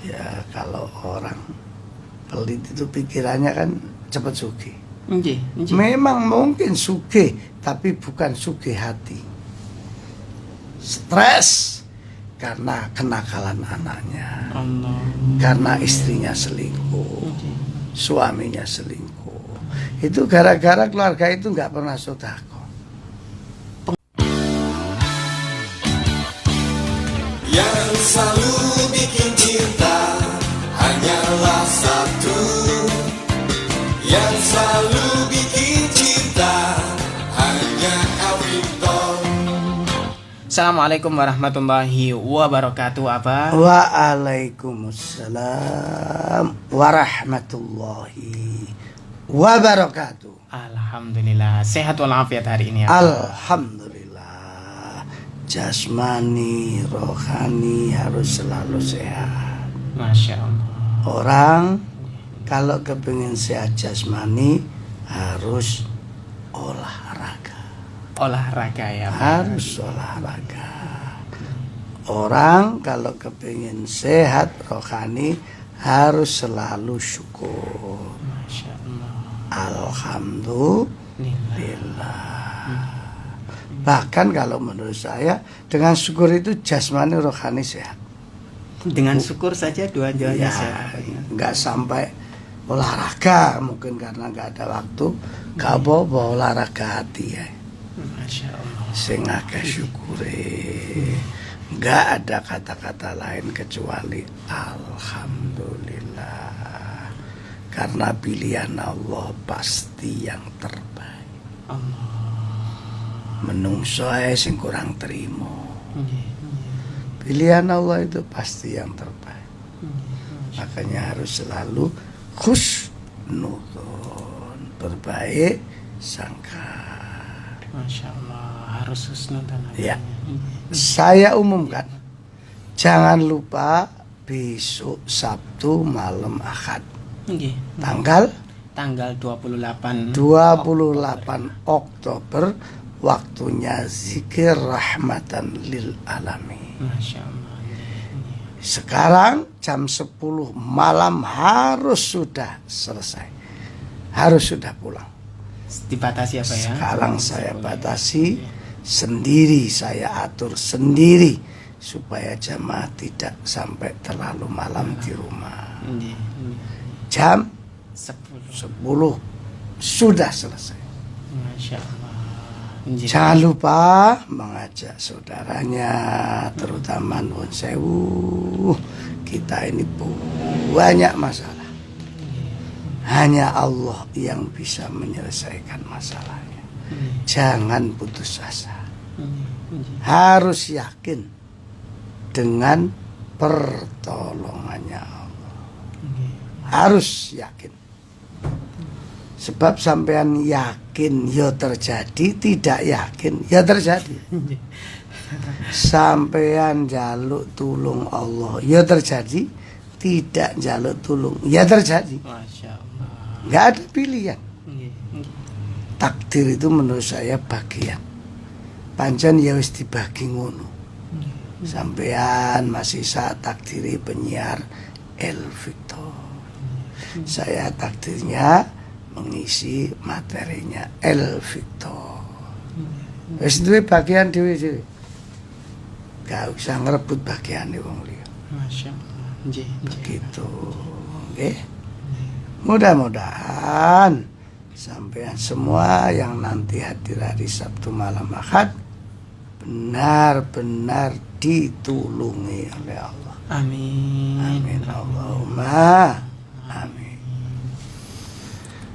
Ya kalau orang pelit itu pikirannya kan cepat sugih. Memang mungkin sugih, tapi bukan sugih hati. Stres karena kenakalan anaknya, karena istrinya selingkuh, suaminya selingkuh. Itu gara-gara keluarga itu nggak pernah sedekah. Yang selalu bikin cinta hanyalah satu. Yang selalu bikin cinta hanya Alvito. Assalamualaikum warahmatullahi wabarakatuh, Abah. Waalaikumsalam warahmatullahi wabarakatuh. Alhamdulillah, sehat walafiat hari ini, Abah. Alhamdulillah, jasmani, rohani harus selalu sehat. Masya Allah. Orang kalau kepingin sehat jasmani harus olahraga. Olahraga ya, Abah. Harus olahraga. Orang kalau kepingin sehat rohani harus selalu syukur. Masya Allah. Alhamdulillah. Bahkan kalau menurut saya dengan syukur itu jasmani rohani sehat. Dengan syukur saja dua-duanya Ya, sehat. nggak sampai olahraga mungkin karena nggak ada waktu. Nggak apa-apa olahraga hati ya. Masya Allah. Sing akeh syukure. Nggak ada kata-kata lain kecuali alhamdulillah. Karena pilihan Allah pasti yang terbaik. Allah. Menungso ae sing kurang terima. Pilihan Allah itu pasti yang terbaik. Makanya harus selalu husnuzon, berbaik sangka. Masya Allah, harus husnudzon. Ya. Saya umumkan, jangan lupa besok Sabtu malam Ahad. Tanggal 28 Oktober waktunya zikir rahmatan lil alamin. Masya Allah. Sekarang jam 10 malam harus sudah selesai. Harus sudah pulang. Dibatasi apa ya? Sekarang saya batasi sendiri, saya atur sendiri supaya jamaah tidak sampai terlalu malam di rumah. Jam 10 sudah selesai. Masya Allah. Jangan lupa mengajak saudaranya, terutama Nuwun Sewu. Kita ini banyak masalah. Hanya Allah yang bisa menyelesaikan masalahnya. Jangan putus asa. Harus yakin dengan pertolongannya Allah. Harus yakin. Sebab sampean yakin ya terjadi, tidak yakin ya terjadi. Sampean jaluk tulung Allah ya terjadi, tidak jaluk tulung ya terjadi. Masya Allah. Nggak ada pilihan. Takdir itu menurut saya bagian. Pancen ya wis dibagi ngono. Sampean masih saat takdiri penyiar Elvito. Saya takdirnya mengisi materinya Elvito. Wis duwe bagian dhewe-dhewe. Gak usah ngerebut bagian wong liya. Masya Allah. Begitu. Nggih. Mudah-mudahan sampean semua yang nanti hadir hari Sabtu malam Ahad benar-benar ditulungi oleh Allah. Amin. Amin Allahumma amin.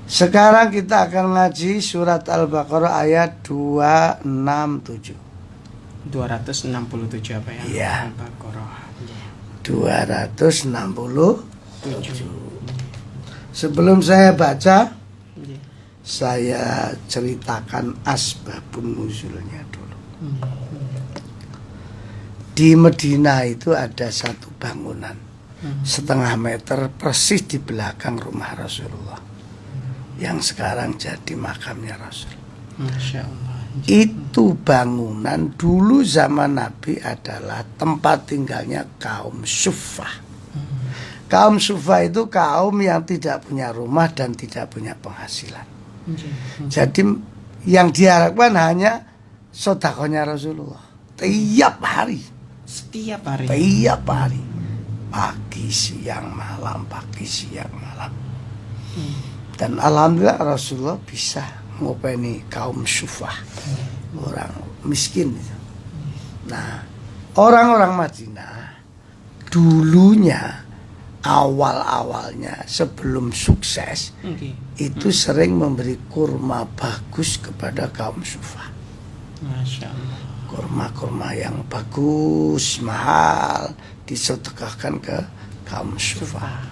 Sekarang kita akan ngaji surat Al-Baqarah ayat 267. 267 apa ya? Iya. Al-Baqarah. 267. Sebelum saya baca, saya ceritakan asbabun nuzulnya dulu. Di Medina itu ada satu bangunan 1,5 meter persis di belakang rumah Rasulullah, yang sekarang jadi makamnya Rasul. Masya Allah. Itu bangunan dulu zaman Nabi adalah tempat tinggalnya kaum Suffah. Kaum Sufa itu kaum yang tidak punya rumah dan tidak punya penghasilan. Jadi yang diharapkan hanya sedekahnya Rasulullah tiap hari. Setiap hari. Tiap hari. Pagi, siang, malam, pagi, siang, malam. Dan alhamdulillah Rasulullah bisa ngopeni kaum Sufah, orang miskin itu. Nah, orang-orang Madinah dulunya awal-awalnya sebelum sukses itu sering memberi kurma bagus kepada kaum Sufah. Masya Allah. Kurma-kurma yang bagus, mahal disedekahkan ke kaum Sufah.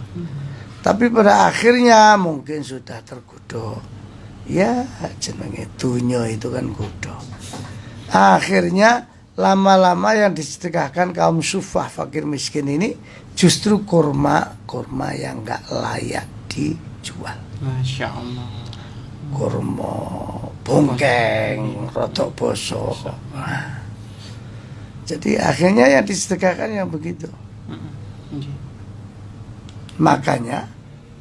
Tapi pada akhirnya mungkin sudah tergoda. Ya jenenge dunya itu kan goda. Akhirnya lama-lama yang disedekahkan kaum Sufah fakir miskin ini justru kurma yang nggak layak dijual. Masya Allah. Kurma bongkeng, rotok bosok. Nah, jadi akhirnya yang disedekahkan yang begitu. Makanya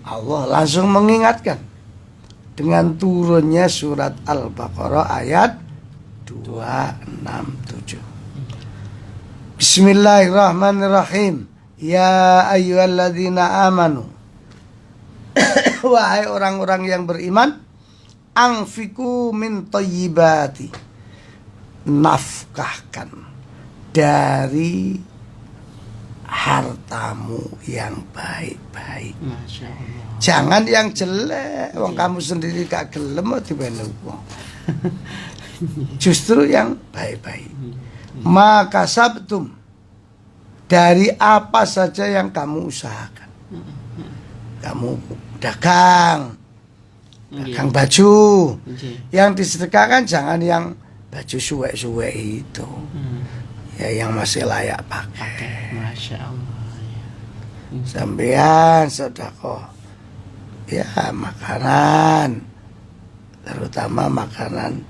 Allah langsung mengingatkan dengan turunnya surat Al-Baqarah ayat 267. Bismillahirrahmanirrahim. Ya ayyuhalladzina amanu. Wahai orang-orang yang beriman, anfiku min thayyibati. Nafkahkan dari hartamu yang baik-baik. Masya Allah. Jangan yang jelek. Wong kamu sendiri gak gelem mau diwene wong. Justru yang baik-baik. Maka sabtum dari apa saja yang kamu usahakan. Kamu dagang baju. Yang disedekahkan jangan yang baju suwek-suwek itu. Ya yang masih layak pakai. Masya Allah. Sampean sedekah ya makanan, terutama makanan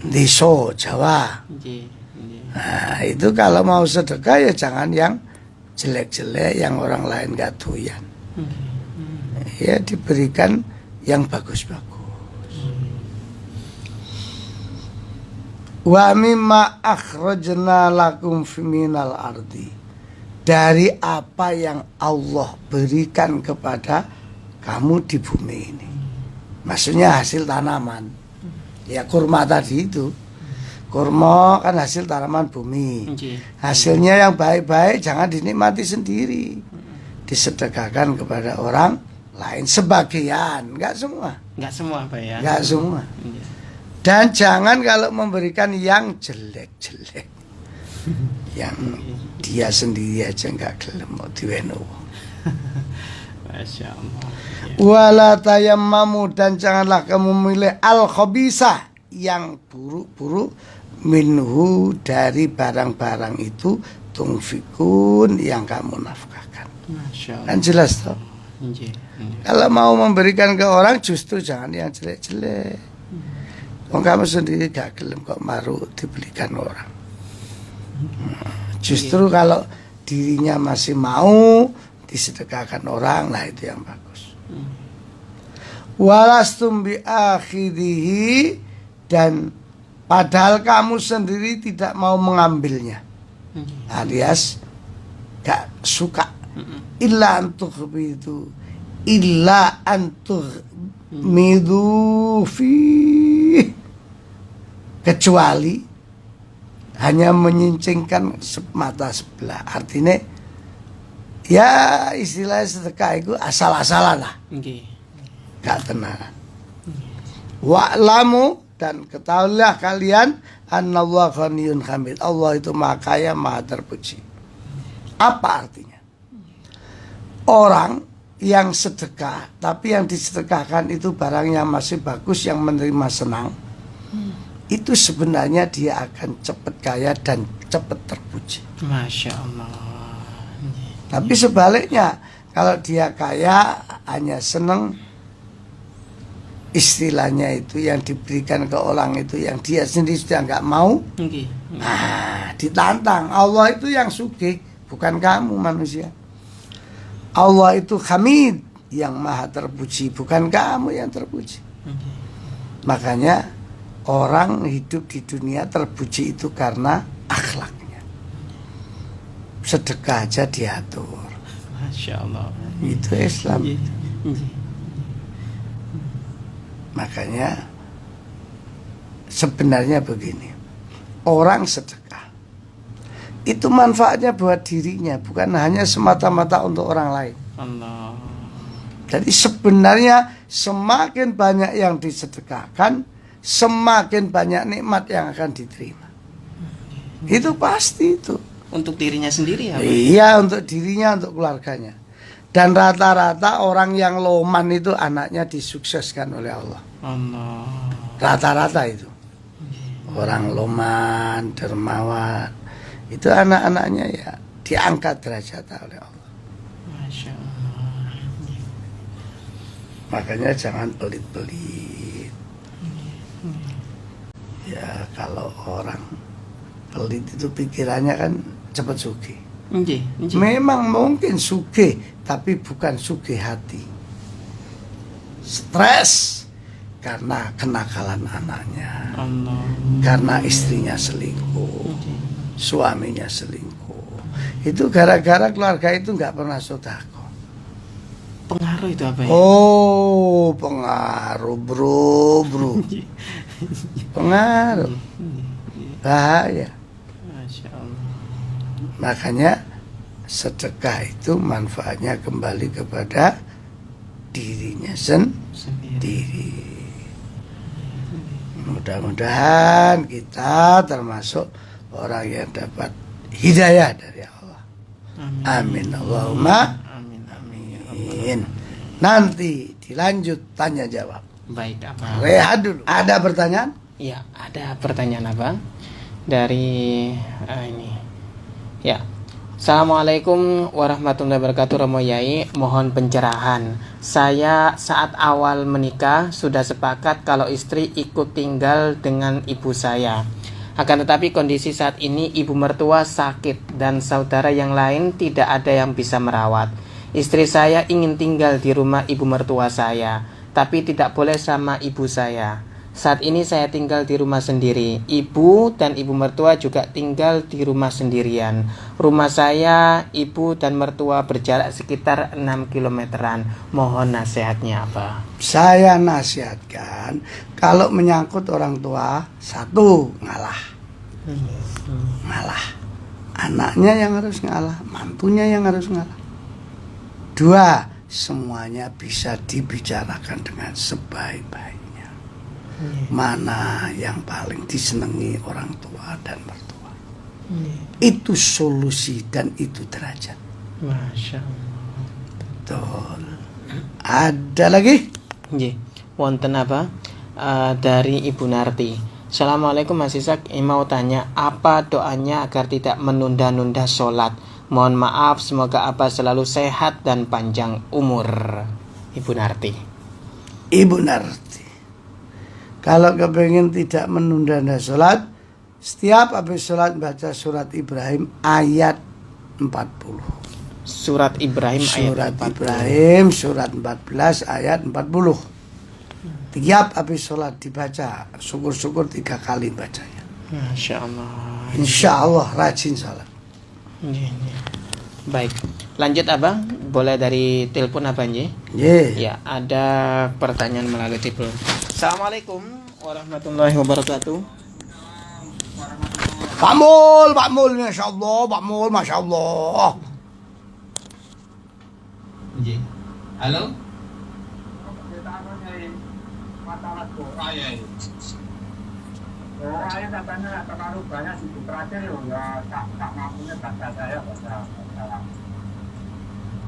Diso Jawa. Nah itu kalau mau sedekah ya jangan yang jelek-jelek yang orang lain gak doyan. Ya diberikan yang bagus-bagus. Wa mimma akhrajna lakum minal ardi, dari apa yang Allah berikan kepada kamu di bumi ini. Maksudnya hasil tanaman. Ya kurma tadi itu. Kurma kan hasil tanaman bumi. Hasilnya yang baik-baik jangan dinikmati sendiri. Disedekahkan kepada orang lain sebagian, enggak semua. Enggak semua, Pak ya. Enggak semua. Dan jangan kalau memberikan yang jelek-jelek. Yang dia sendiri aja enggak gelem mau diweno. Masya Allah. Wala tayammamu, dan janganlah kamu memilih al-khabisah, yang buruk-buruk, minhu, dari barang-barang itu, tungfikun, yang kamu nafkahkan. Masya Allah. Kan jelas toh. Kalau mau memberikan ke orang justru jangan yang jelek-jelek. Wong kamu sendiri gak gelem kok maru dibelikan orang. Justru kalau dirinya masih mau disedekahkan orang, nah itu yang bagus. Walastum bi akhidhihi, dan padahal kamu sendiri tidak mau mengambilnya, alias gak suka. Illa antuh midu fi, kecuali hanya menyincingkan mata sebelah. Artinya ya istilahnya sedekah itu asal-asalan lah, gak tenang. Wa'lamu, dan ketahuilah kalian, annallaha ghaniyun hamid, Allah itu maha kaya, maha terpuji. Apa artinya? Orang yang sedekah tapi yang disedekahkan itu barang yang masih bagus, yang menerima senang, itu sebenarnya dia akan cepat kaya dan cepat terpuji. Masya Allah. Tapi sebaliknya, kalau dia kaya hanya senang, istilahnya itu yang diberikan ke orang itu yang dia sendiri sudah nggak mau, nah ditantang. Allah itu yang sugih, bukan kamu manusia. Allah itu Hamid, yang maha terpuji, bukan kamu yang terpuji. Makanya orang hidup di dunia terpuji itu karena akhlaknya. Sedekah aja diatur. Masya Allah. Itu Islam. Nggih. Nggih. Makanya sebenarnya begini, orang sedekah itu manfaatnya buat dirinya, bukan hanya semata-mata untuk orang lain. Allah. Jadi sebenarnya semakin banyak yang disedekahkan, semakin banyak nikmat yang akan diterima. Itu pasti itu. Untuk dirinya sendiri ya, Pak? Iya, untuk dirinya, untuk keluarganya. Dan rata-rata orang yang loman itu anaknya disukseskan oleh Allah. Allah. Rata-rata itu. Orang loman, dermawan, itu anak-anaknya ya diangkat derajat oleh Allah. Masya Allah. Makanya jangan pelit-pelit. Ya kalau orang pelit itu pikirannya kan cepat sugih. Nggih, nggih. Memang mungkin sugih, tapi bukan sugih hati. Stres karena kenakalan anaknya, Allah. karena istrinya selingkuh, suaminya selingkuh. Itu gara-gara keluarga itu nggak pernah sedekah. Pengaruh itu apa ya? Oh, pengaruh bro. Pengaruh. Bahaya. Masya Allah. Makanya sedekah itu manfaatnya kembali kepada dirinya sendiri. Mudah-mudahan kita termasuk orang yang dapat hidayah dari Allah. Amin. Allahumma Amin. amin. Nanti dilanjut tanya jawab. Baik, Abang. Rehat dulu. Ada pertanyaan? Ya, ada pertanyaan Abang dari ini. Ya. Assalamualaikum warahmatullahi wabarakatuh. Romo Yai, mohon pencerahan. Saya saat awal menikah sudah sepakat kalau istri ikut tinggal dengan ibu saya. Akan tetapi kondisi saat ini ibu mertua sakit dan saudara yang lain tidak ada yang bisa merawat. Istri saya ingin tinggal di rumah ibu mertua saya, tapi tidak boleh sama ibu saya. Saat ini saya tinggal di rumah sendiri. Ibu dan ibu mertua juga tinggal di rumah sendirian. Rumah saya, ibu dan mertua berjarak sekitar 6 kilometeran. Mohon nasihatnya apa? Saya nasihatkan kalau menyangkut orang tua, satu, ngalah. Ngalah. Anaknya yang harus ngalah, mantunya yang harus ngalah. Dua, semuanya bisa dibicarakan dengan sebaik-baiknya. Mana yang paling disenangi orang tua dan mertua. Itu solusi dan itu derajat. Masya Allah. Betul. Ada lagi? Nggih. Wonten apa? Dari Ibu Narti. Assalamualaikum Mas Ishak, mau tanya apa doanya agar tidak menunda-nunda sholat. Mohon maaf, semoga Abah selalu sehat dan panjang umur. Ibu Narti. Ibu Narti, kalau kepengen tidak menunda sholat, setiap habis sholat baca surat Ibrahim ayat 40. Surat Ibrahim Surat ayat 40. Ibrahim surat 14 ayat 40. Tiap habis sholat dibaca, syukur-syukur 3 kali bacanya. Masya Allah. Insya Allah rajin sholat. Baik, lanjut Abang. Boleh dari telepon Abang ya? Ya, ada pertanyaan melalui telepon. Assalamualaikum warahmatullahi wabarakatuh. Pak Mul, Masya Allah, Pak Mul, Masya Allah. Halo? Saya katanya terlalu banyak sibuk terakhir ya tak mampunya baca saya baca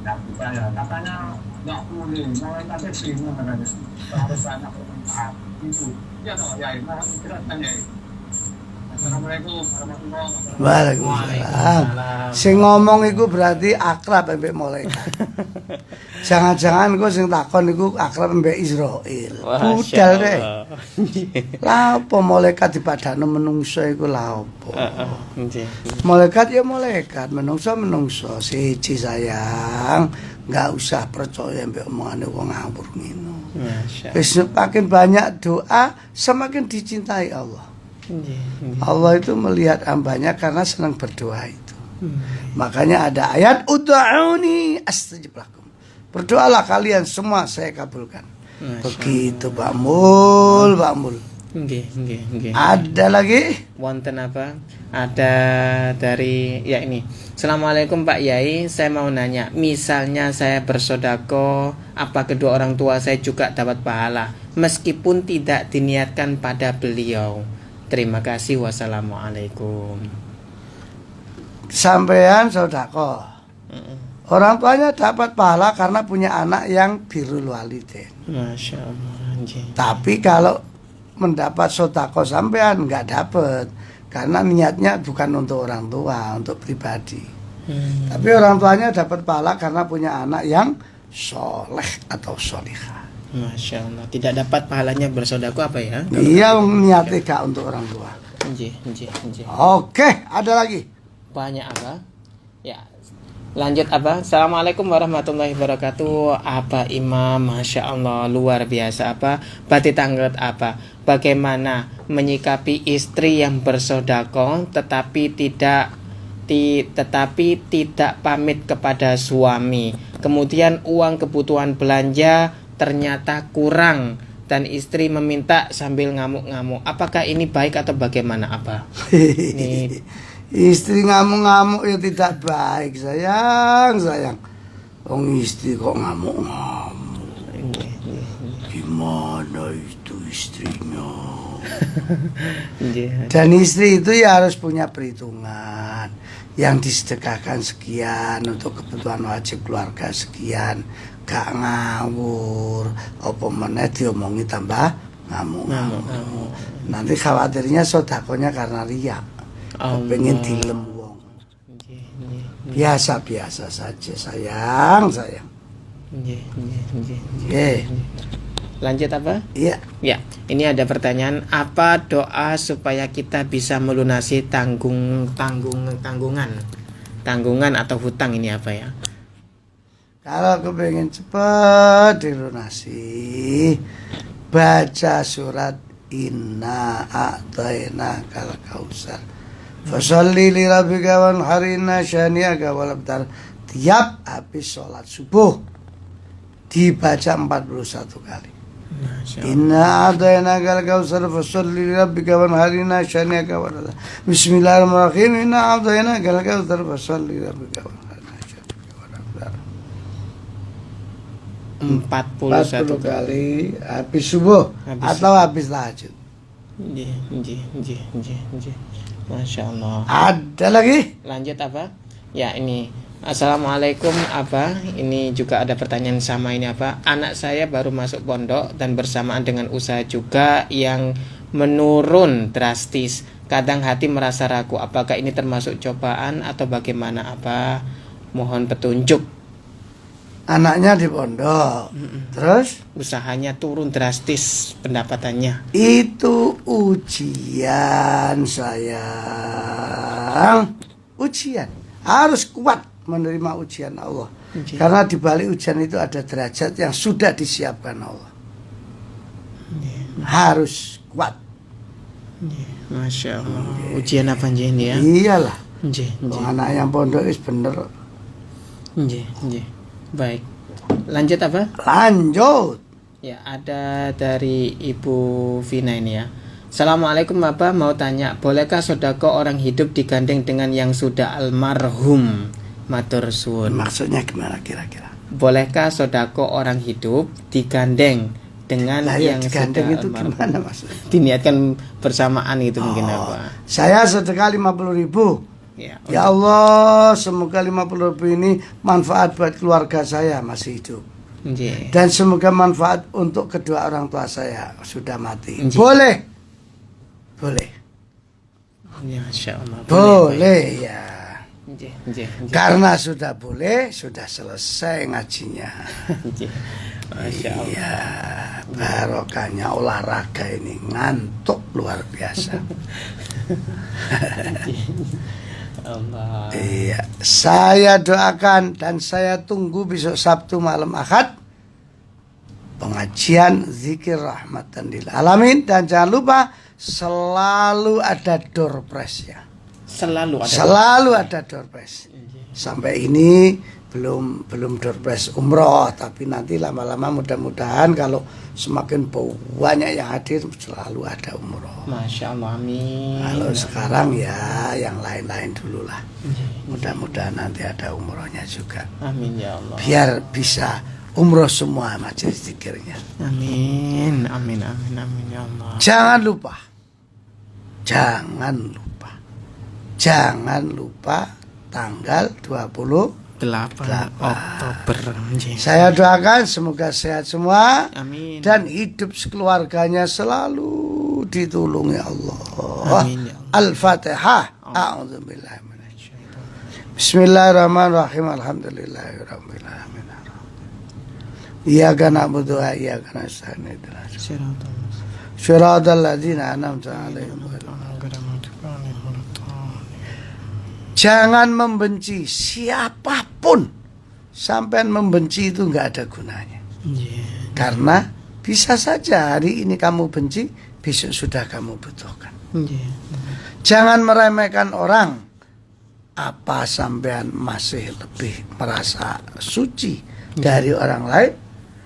nggak bisa ya katanya nggak boleh mulai tadi bingung katanya terlalu banyak permintaan itu ya toh ya mohon dijelaskan ya. Assalamualaikum warahmatullahi wabarakatuh. Waalaikumsalam. Sing ngomong iku berarti akrab ambek malaikat. Jangan-jangan kok sing takon iku akrab ambek Israil. Budal deh. Lah apa malaikat dipadakno menungso iku lah apa? Malaikat ya malaikat, menungso menungso. Siji sayang, nggak usah percaya mbek omongane wong ngawur ngono. Masya Wis semakin banyak doa, semakin dicintai Allah. Allah. Allah itu melihat hambanya karena senang berdoa itu. Makanya ada ayat ud'auni astajib lakum. Berdoalah kalian semua saya kabulkan. Masya Begitu Pak Mul, Pak Mul. Nggih. Ada lagi? Wonten apa? Ada dari ya ini. Assalamualaikum Pak Yai, saya mau nanya, misalnya saya bersodako, apa kedua orang tua saya juga dapat pahala meskipun tidak diniatkan pada beliau? Terima kasih, wassalamualaikum. Sampean sodako. Orang tuanya dapat pahala karena punya anak yang birrul walidain. Masya Allah. Nggih. Tapi kalau mendapat sodako sampean nggak dapat karena niatnya bukan untuk orang tua, untuk pribadi. Tapi orang tuanya dapat pahala karena punya anak yang soleh atau solihah. Masya Allah. Tidak dapat pahalanya bersodako apa ya? Dia niatnya gak untuk orang tua. Nggih. Oke, ada lagi. Banyak apa? Ya. Lanjut apa? Assalamualaikum warahmatullahi wabarakatuh. Apa Imam? Masya Allah, luar biasa apa? Bati tanglet apa? Bagaimana menyikapi istri yang bersodako tetapi tidak pamit kepada suami. Kemudian uang kebutuhan belanja ternyata kurang dan istri meminta sambil ngamuk-ngamuk. Apakah ini baik atau bagaimana apa? Ini Istri ngamuk-ngamuk ya tidak baik, sayang. Wong istri kok ngamuk-ngamuk. Gimana itu istrinya? Dan istri itu ya harus punya perhitungan. Yang disedekahkan sekian untuk kebutuhan wajib keluarga sekian, gak ngawur. Apa meneh diomongi tambah ngamuk-ngamuk. Nanti khawatirnya sodakonya karena riak. Pengen dilem wong. Biasa-biasa saja, sayang. Lanjut apa? Iya. Ya, ini ada pertanyaan, apa doa supaya kita bisa melunasi tanggungan atau hutang ini apa ya? Kalau kepengen cepat dilunasi, baca surat Inna a'tayna kal kausar. Fasholli li rabbika wanharina syani'aka wal abtar. Tiap habis sholat subuh dibaca 41 kali. Inna a'tayna kal kausar fasholli li rabbika wanharina syani'aka wal abtar. Bismillahirrahmanirrahim. Inna a'tayna kal kausar fasholli li rabbika wanharina syani'aka wal abtar. 41 kali habis subuh atau habis tahajud. Masya Allah. Ada lagi? Lanjut apa? Ya ini. Assalamualaikum apa? Ini juga ada pertanyaan sama ini apa? Anak saya baru masuk pondok dan bersamaan dengan usaha juga yang menurun drastis. Kadang hati merasa ragu. Apakah ini termasuk cobaan atau bagaimana apa? Mohon petunjuk. Anaknya di pondok, terus Usahanya turun drastis pendapatannya. itu ujian, sayang. Ujian harus kuat menerima ujian Allah. Karena di balik ujian itu ada derajat yang sudah disiapkan Allah. Harus kuat. Masya Allah. Ujian apa ini ya? Iyalah. Anak yang pondok is bener. Baik. Lanjut apa? Lanjut. Ya, ada dari Ibu Vina ini ya. Assalamualaikum Bapak, mau tanya, bolehkah sodako orang hidup digandeng dengan yang sudah almarhum? Matur suwun. Maksudnya gimana kira-kira? Bolehkah sodako orang hidup digandeng dengan yang digandeng sudah itu almarhum? gimana maksudnya? Diniatkan bersamaan itu mungkin apa? Saya sedekah 50.000. Ya, Ya Allah, semoga 50.000 ini manfaat buat keluarga saya masih hidup. Dan semoga manfaat untuk kedua orang tua saya sudah mati. Boleh. Ya, Masya Allah. Boleh ya. Karena Karena sudah boleh, sudah selesai ngajinya. Masya Allah. Iya, barokahnya olahraga ini ngantuk luar biasa. Allah. Iya, saya doakan dan saya tunggu besok Sabtu malam Ahad pengajian zikir rahmatan lil alamin, dan jangan lupa selalu ada door prize ya. Selalu ada door prize. Sampai ini belum door prize umroh, tapi nanti lama-lama mudah-mudahan kalau semakin banyak yang hadir selalu ada umroh. Masya Allah, amin. Kalau sekarang ya yang lain-lain dulu lah. Mudah-mudahan nanti ada umrohnya juga. Amin ya Allah. Biar bisa umroh semua majelis zikirnya. Amin, amin, amin, amin ya Allah. Jangan lupa tanggal 28 Oktober. Saya doakan semoga sehat semua. Amin. Dan hidup sekeluarganya selalu ditolongi Allah. Amin ya Allah. Al-Fatihah. A'udzubillahi minasyaitonir rajim. Bismillahirrahmanirrahim. Alhamdulillahirabbil alamin. Iyyaka na'budu wa iyyaka nasta'in. Shiratal ladzina an'amta 'alaihim. Jangan membenci siapapun. Sampai membenci itu nggak ada gunanya. Karena bisa saja hari ini kamu benci, besok sudah kamu butuhkan. Jangan meremehkan orang. Apa sampean masih lebih merasa suci dari orang lain?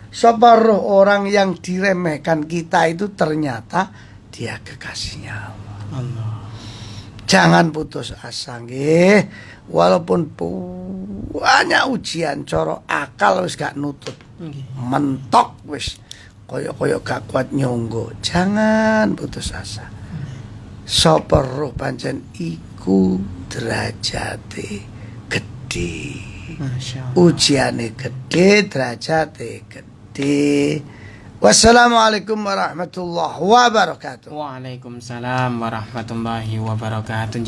Separuh orang yang diremehkan kita itu ternyata dia kekasihnya Allah. Jangan putus asa nggih. Walaupun banyak ujian, coro akal wis gak nutut. Mentok wis koyo-koyo gak kuat nyonggo. Jangan putus asa. Sapa roh pancen iku derajate gede. Ujiane gede, derajate gede. Wassalamualaikum warahmatullahi wabarakatuh. Waalaikumsalam warahmatullahi wabarakatuh.